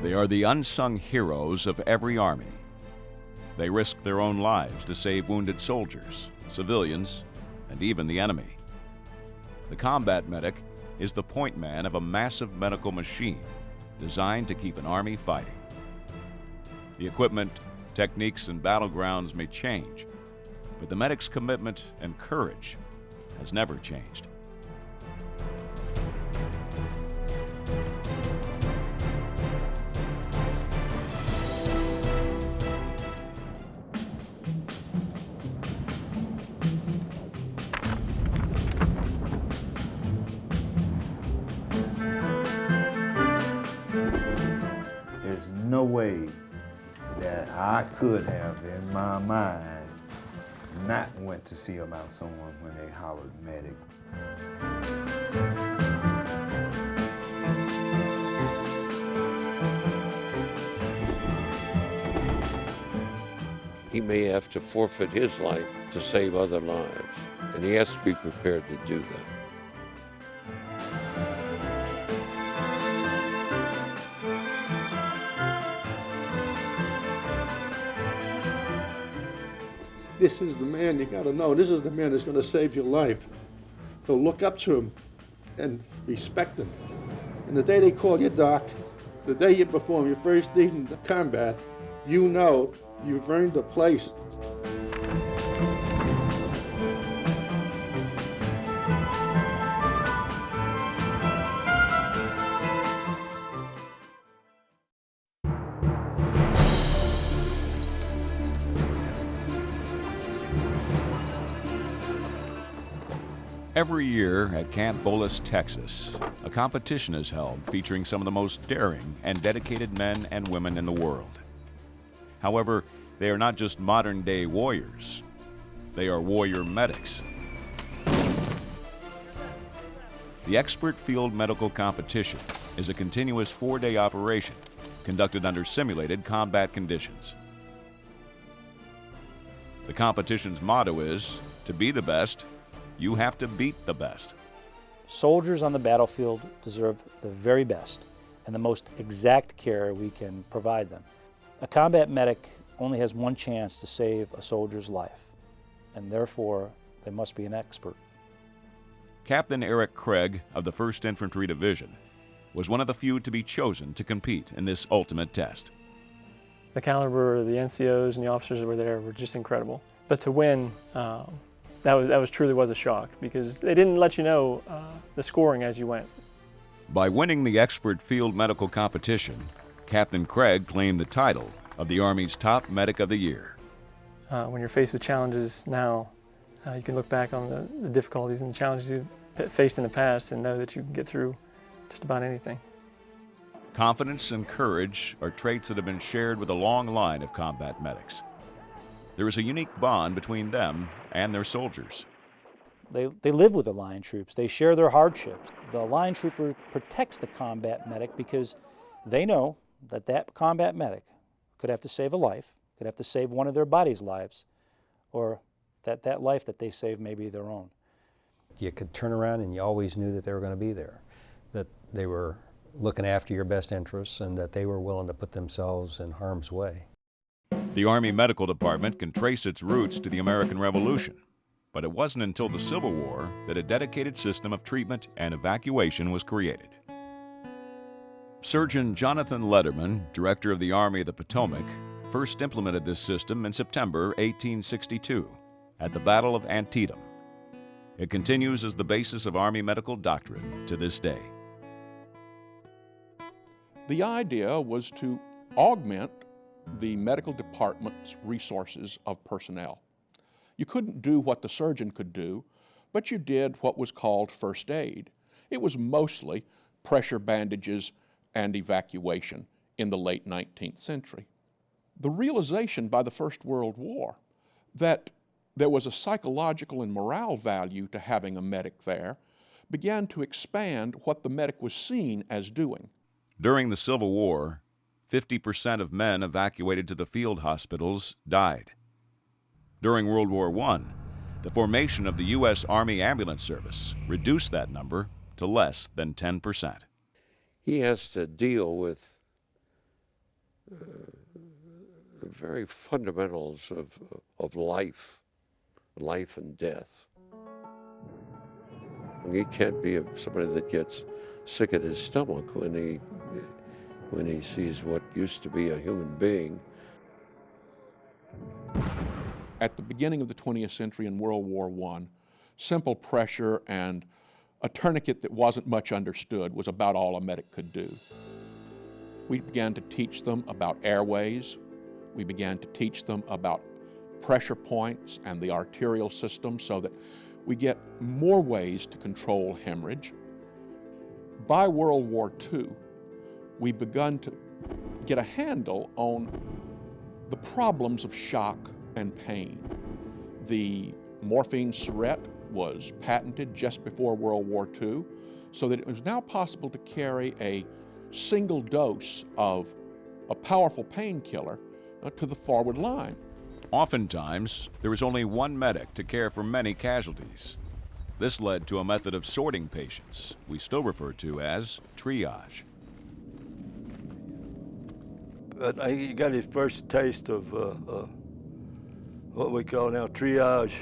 They are the unsung heroes of every army. They risk their own lives to save wounded soldiers, civilians, and even the enemy. The combat medic is the point man of a massive medical machine designed to keep an army fighting. The equipment, techniques, and battlegrounds may change, but the medic's commitment and courage has never changed. There's no way that I could have, in my mind, not went to see about someone when they hollered medic. He may have to forfeit his life to save other lives, and he has to be prepared to do that. This is the man you got to know. This is the man that's going to save your life. So look up to him and respect him. And the day they call you doc, the day you perform your first deed in the combat, you know you've earned a place. Every year at Camp Bullis, Texas, a competition is held featuring some of the most daring and dedicated men and women in the world. However, they are not just modern-day warriors. They are warrior medics. The Expert Field Medical Competition is a continuous 4-day operation conducted under simulated combat conditions. The competition's motto is, to be the best, you have to beat the best. Soldiers on the battlefield deserve the very best and the most exact care we can provide them. A combat medic only has one chance to save a soldier's life, and therefore they must be an expert. Captain Eric Craig of the 1st Infantry Division was one of the few to be chosen to compete in this ultimate test. The caliber of the NCOs and the officers that were there were just incredible. But to win, that truly was a shock, because they didn't let you know the scoring as you went. By winning the Expert Field Medical Competition, Captain Craig claimed the title of the Army's top medic of the year. When you're faced with challenges now, you can look back on the difficulties and the challenges you faced in the past and know that you can get through just about anything. Confidence and courage are traits that have been shared with a long line of combat medics. There is a unique bond between them and their soldiers. They live with the line troops. They share their hardships. The line trooper protects the combat medic because they know that that combat medic could have to save a life, could have to save one of their body's lives, or that life that they save may be their own. You could turn around and you always knew that they were going to be there, that they were looking after your best interests and that they were willing to put themselves in harm's way. The Army Medical Department can trace its roots to the American Revolution, but it wasn't until the Civil War that a dedicated system of treatment and evacuation was created. Surgeon Jonathan Letterman, director of the Army of the Potomac, first implemented this system in September 1862 at the Battle of Antietam. It continues as the basis of Army medical doctrine to this day. The idea was to augment the medical department's resources of personnel. You couldn't do what the surgeon could do, but you did what was called first aid. It was mostly pressure bandages and evacuation in the late 19th century. The realization by the First World War that there was a psychological and morale value to having a medic there began to expand what the medic was seen as doing. During the Civil War, 50% of men evacuated to the field hospitals died. During World War I, The formation of the U.S. Army Ambulance Service reduced that number to less than 10%. He has to deal with the very fundamentals of life and death. He can't be somebody that gets sick at his stomach when he sees what used to be a human being. At the beginning of the 20th century in World War I, simple pressure and a tourniquet that wasn't much understood was about all a medic could do. We began to teach them about airways. We began to teach them about pressure points and the arterial system so that we get more ways to control hemorrhage. By World War II, we begun to get a handle on the problems of shock and pain. The morphine syringe was patented just before World War II, so that it was now possible to carry a single dose of a powerful painkiller to the forward line. Oftentimes, there was only one medic to care for many casualties. This led to a method of sorting patients we still refer to as triage. But he got his first taste of what we call now triage.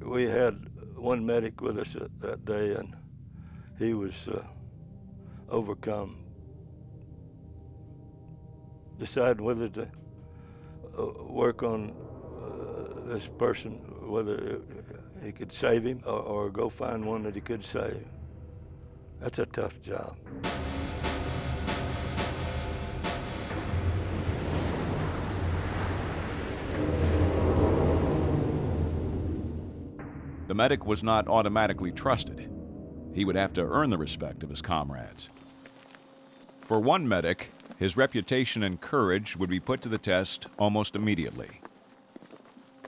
We had one medic with us that day, and he was overcome, deciding whether to work on this person, whether he could save him or go find one that he could save. That's a tough job. The medic was not automatically trusted. He would have to earn the respect of his comrades. For one medic, his reputation and courage would be put to the test almost immediately.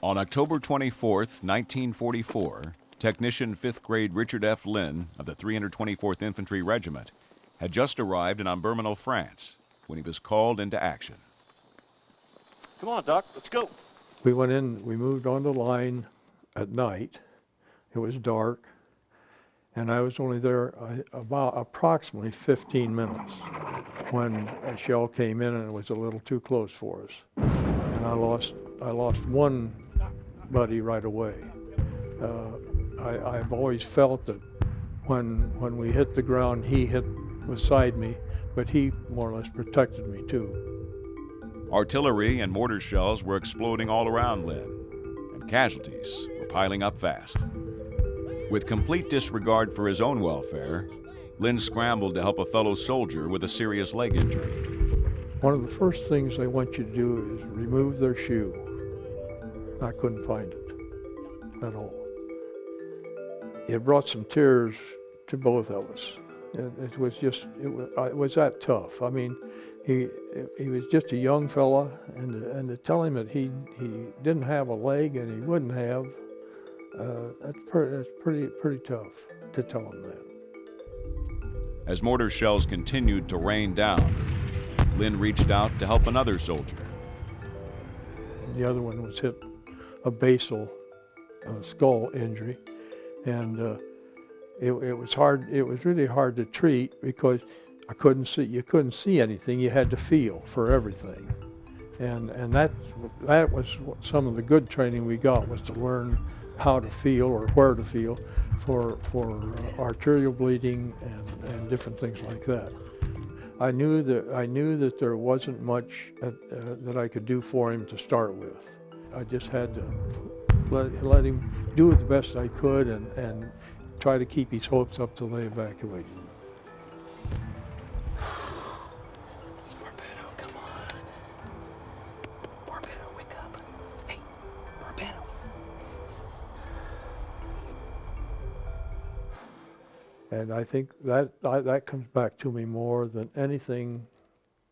On October 24, 1944, Technician 5th Grade Richard F. Lynn of the 324th Infantry Regiment had just arrived in Ambermenal, France, when he was called into action. Come on, Doc, let's go. We went in, we moved on the line at night. It was dark, and I was only there about approximately 15 minutes when a shell came in and it was a little too close for us. And I lost one buddy right away. I've always felt that when we hit the ground, he hit beside me, but he more or less protected me too. Artillery and mortar shells were exploding all around Lynn, and casualties were piling up fast. With complete disregard for his own welfare, Lynn scrambled to help a fellow soldier with a serious leg injury. One of the first things they want you to do is remove their shoe. I couldn't find it at all. It brought some tears to both of us. It was that tough. I mean, he was just a young fella, and to tell him that he didn't have a leg and he wouldn't have, that's pretty tough to tell him that. As mortar shells continued to rain down, Lynn reached out to help another soldier. The other one was hit a basal skull injury, and it was hard. It was really hard to treat because you couldn't see anything. You had to feel for everything, and that was some of the good training we got, was to learn how to feel or where to feel for arterial bleeding and different things like that. I knew that there wasn't much that I could do for him to start with. I just had to let him do the best I could and try to keep his hopes up till they evacuated him. Barbano, come on. Barbano, wake up. Hey, Barbano. And I think that comes back to me more than anything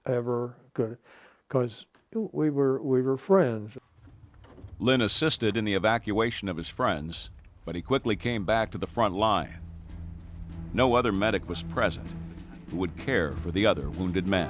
ever could, because we were friends. Lynn assisted in the evacuation of his friends, but he quickly came back to the front line. No other medic was present who would care for the other wounded men.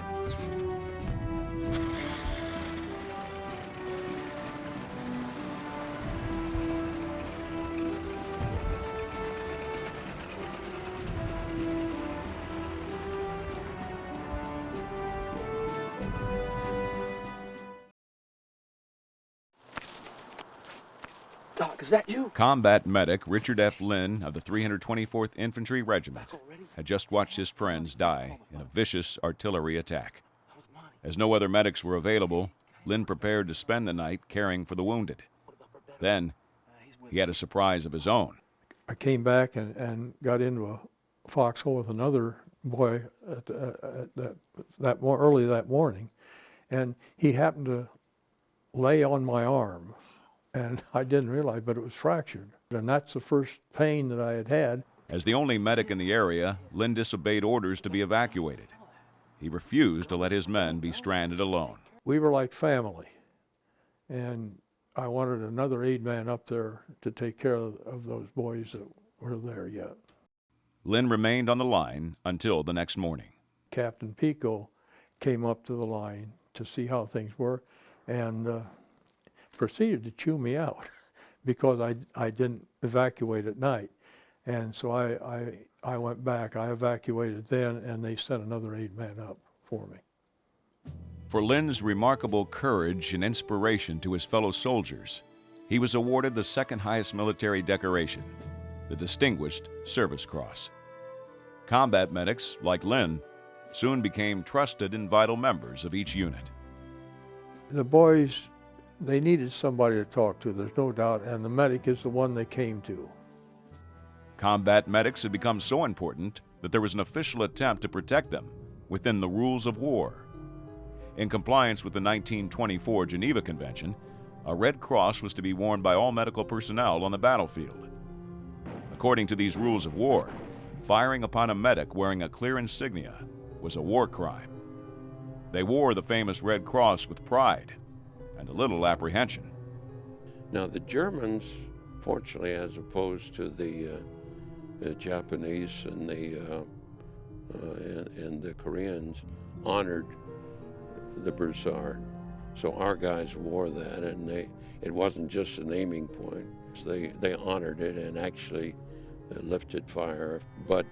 Doc, is that you? Combat medic Richard F. Lynn of the 324th Infantry Regiment had just watched his friends die in a vicious artillery attack. As no other medics were available, Lynn prepared to spend the night caring for the wounded. Then, he had a surprise of his own. I came back and got into a foxhole with another boy early that morning, and he happened to lay on my arm, and I didn't realize, but it was fractured. And that's the first pain that I had had. As the only medic in the area, Lynn disobeyed orders to be evacuated. He refused to let his men be stranded alone. We were like family, and I wanted another aid man up there to take care of those boys that were there yet. Lynn remained on the line until the next morning. Captain Pico came up to the line to see how things were and proceeded to chew me out because I didn't evacuate at night. And so I went back, I evacuated then, and they sent another aid man up for me. For Lynn's remarkable courage and inspiration to his fellow soldiers, he was awarded the second highest military decoration, the Distinguished Service Cross. Combat medics, like Lynn, soon became trusted and vital members of each unit. The boys, they needed somebody to talk to, there's no doubt, and the medic is the one they came to. Combat medics had become so important that there was an official attempt to protect them within the rules of war. In compliance with the 1924 Geneva Convention, a red cross was to be worn by all medical personnel on the battlefield. According to these rules of war, firing upon a medic wearing a clear insignia was a war crime. They wore the famous red cross with pride and a little apprehension. Now the Germans, fortunately, as opposed to the Japanese and the Koreans, honored the brassard. So our guys wore that, and it wasn't just a naming point. They honored it and actually lifted fire. But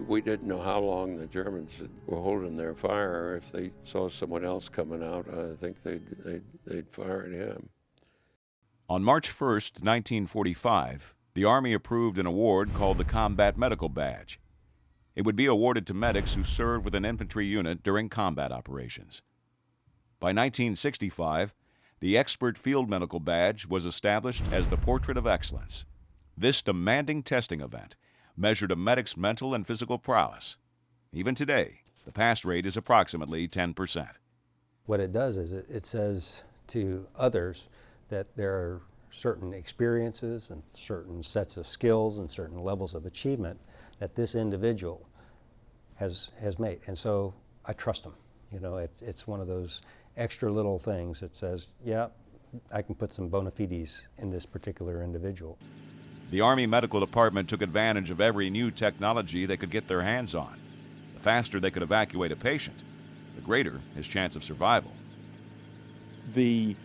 we didn't know how long the Germans were holding their fire. If they saw someone else coming out, I think they'd fire at him. On March 1st, 1945, the Army approved an award called the Combat Medical Badge. It would be awarded to medics who served with an infantry unit during combat operations. By 1965, the Expert Field Medical Badge was established as the Portrait of Excellence. This demanding testing event measured a medic's mental and physical prowess. Even today, the pass rate is approximately 10%. What it does is it says to others that there are certain experiences and certain sets of skills and certain levels of achievement that this individual has made. And so I trust them. You know, it's one of those extra little things that says, yeah, I can put some bona fides in this particular individual. The Army Medical Department took advantage of every new technology they could get their hands on. The faster they could evacuate a patient, the greater his chance of survival. The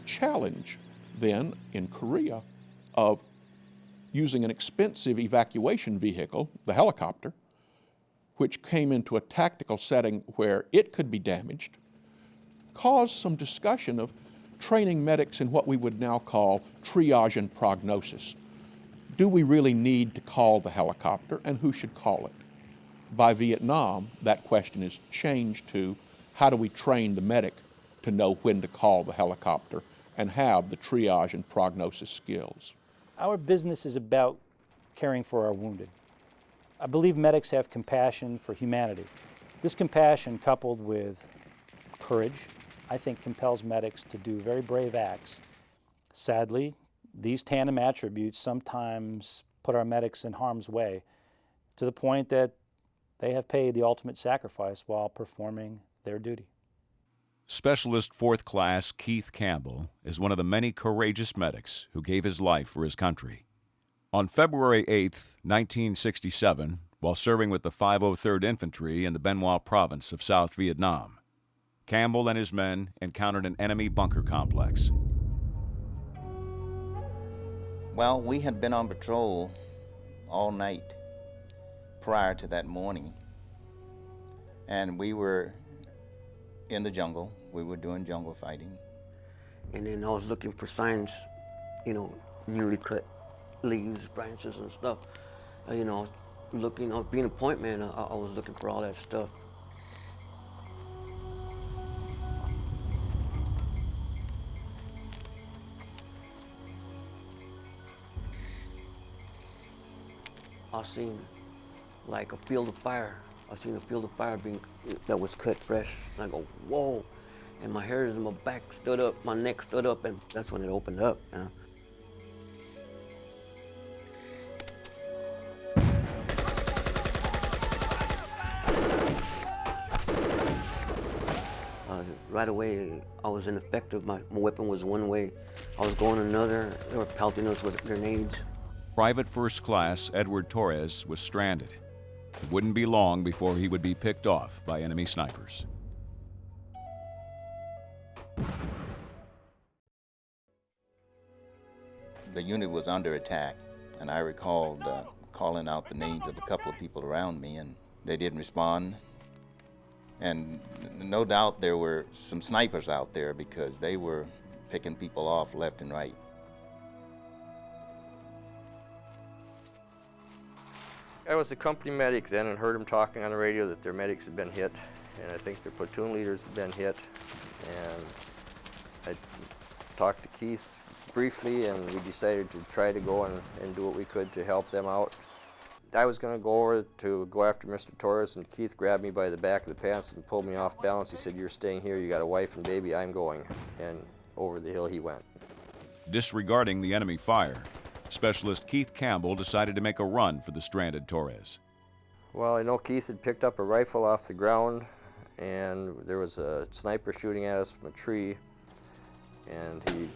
challenge then in Korea of using an expensive evacuation vehicle, the helicopter, which came into a tactical setting where it could be damaged, caused some discussion of training medics in what we would now call triage and prognosis. Do we really need to call the helicopter, and who should call it? By Vietnam, that question is changed to how do we train the medic to know when to call the helicopter and have the triage and prognosis skills. Our business is about caring for our wounded. I believe medics have compassion for humanity. This compassion, coupled with courage, I think compels medics to do very brave acts. Sadly, these tandem attributes sometimes put our medics in harm's way to the point that they have paid the ultimate sacrifice while performing their duty. Specialist 4th Class Keith Campbell is one of the many courageous medics who gave his life for his country. On February 8, 1967, while serving with the 503rd Infantry in the Bien Hoa province of South Vietnam, Campbell and his men encountered an enemy bunker complex. Well, we had been on patrol all night prior to that morning, and we were in the jungle. We were doing jungle fighting. And then I was looking for signs, you know, newly cut leaves, branches, and stuff. You know, looking, being a point man, I was looking for all that stuff. I seen like a field of fire. I seen a field of fire that was cut fresh. And I go, whoa. And my hairs in my back stood up, my neck stood up, and that's when it opened up. Right away, I was ineffective. My weapon was one way. I was going another. They were pelting us with grenades. Private First Class Edward Torres was stranded. It wouldn't be long before he would be picked off by enemy snipers. The unit was under attack, and I recalled calling out the names of a couple of people around me, and they didn't respond. And no doubt there were some snipers out there because they were picking people off left and right. I was a company medic then and heard them talking on the radio that their medics had been hit, and I think their platoon leaders had been hit. And I talked to Keith briefly, and we decided to try to go and do what we could to help them out. I was going to go over to go after Mr. Torres, and Keith grabbed me by the back of the pants and pulled me off balance. He said, "You're staying here, you got a wife and baby, I'm going." And over the hill he went. Disregarding the enemy fire, Specialist Keith Campbell decided to make a run for the stranded Torres. Well, I know Keith had picked up a rifle off the ground, and there was a sniper shooting at us from a tree, and he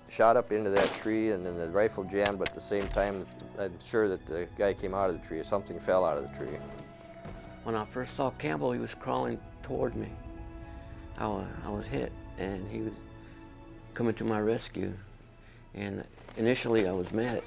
shot up into that tree, and then the rifle jammed, but at the same time, I'm sure that the guy came out of the tree, or something fell out of the tree. When I first saw Campbell, he was crawling toward me. I was hit, and he was coming to my rescue. And initially, I was mad